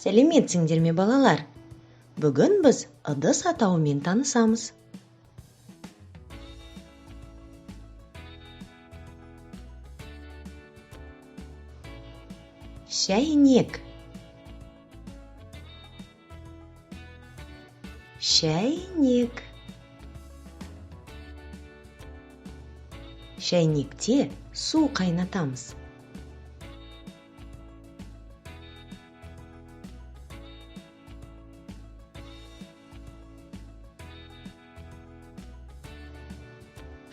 Сәлеметсіңдер ме, балалар? Бүгін біз ыдыс атауымен танысамыз. Шәйнек. Шәйнек. Шәйнекте су қайнатамыз.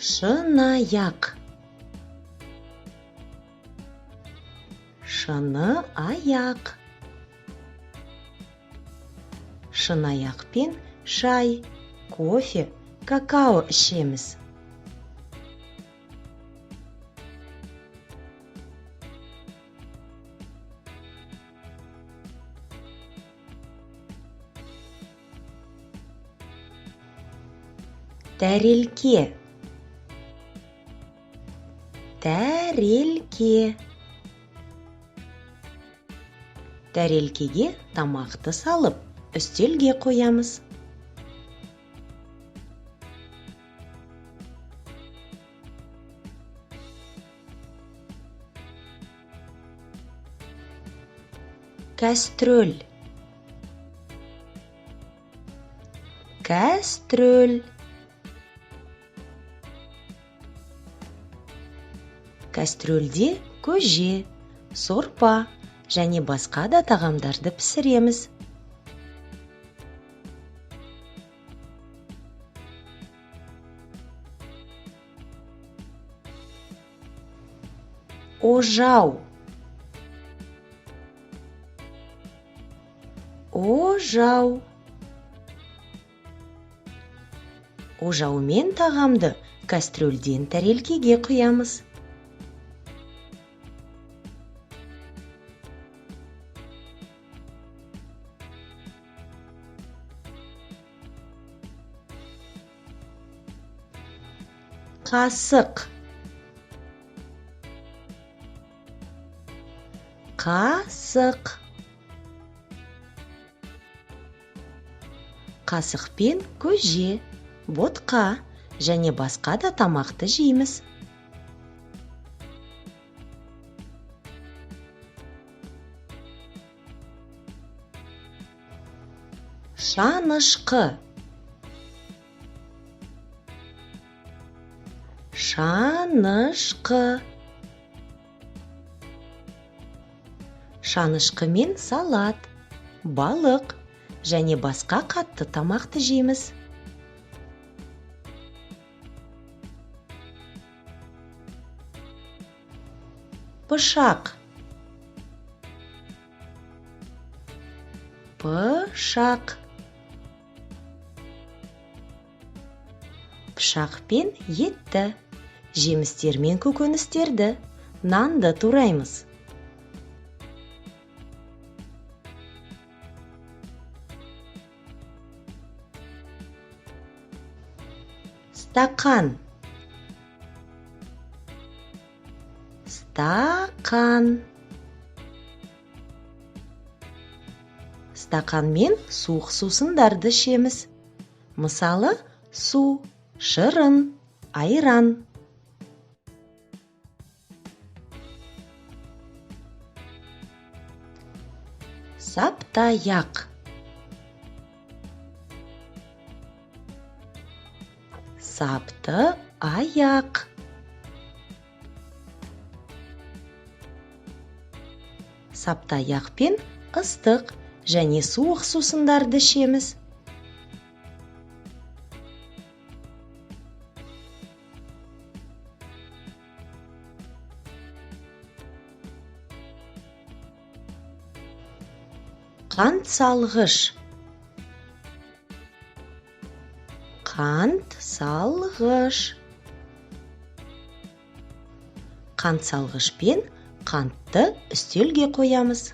Шыны-аяқ. Шыны-аяқ. Шыны-аяқпен шай, кофе, какао ішеміз. Тәрелке. Тәрелке. Тәрелкеге тамақты салып, үстелге қоямыз. Кәстрөл. Кәстрөл. Кәстрөлде көже, сорпа және басқа да тағамдарды пісіреміз. Ожау. Ожау. Ожаумен тағамды кәстрөлден тәрелкеге құямыз. Қасық. Қасық. Қасықпен көже, ботқа және басқа да тамақты жейміз. Шанышқы. Шанышқы. Шанышқымен салат, балық және басқа қатты тамақты жейміз. Пышақ. Пышақ. Пышақпен етті, жемістер мен көкөністерді, нанды тураймыз. Стақан. Стақан. Стақанмен суық сусындарды ішеміз. Мысалы, су, шырын, айран. Саптаяқ. Сапты-аяқ. Саптаяқпен ыстық және суық сусындарды ішеміз. Қант салғыш. Қант салғыш. Қант салғышпен қантты үстелге қоямыз.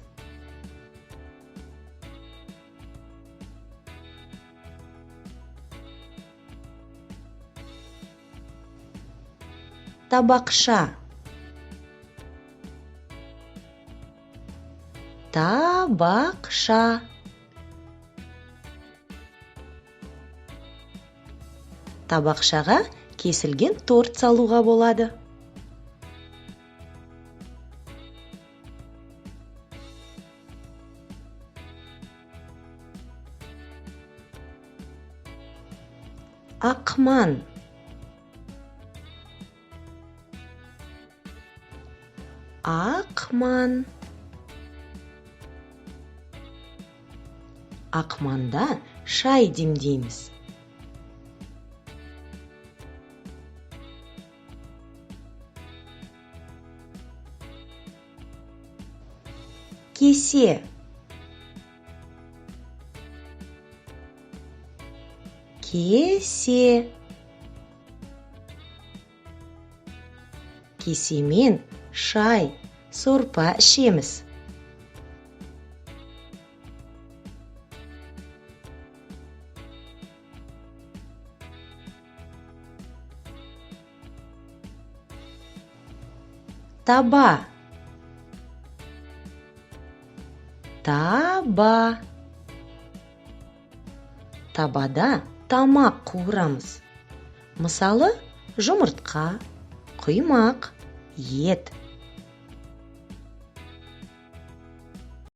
Табақша. Табақша. Табақшаға кесілген торт салуға болады. Ақман. Ақман. Ақманда шай демдейміз. Кесе. Кесе. Кесемен шай, сорпа ішеміз. Таба. Таба. Табада тамақ қуырамыз. Мысалы, жұмыртқа, құймақ, ет.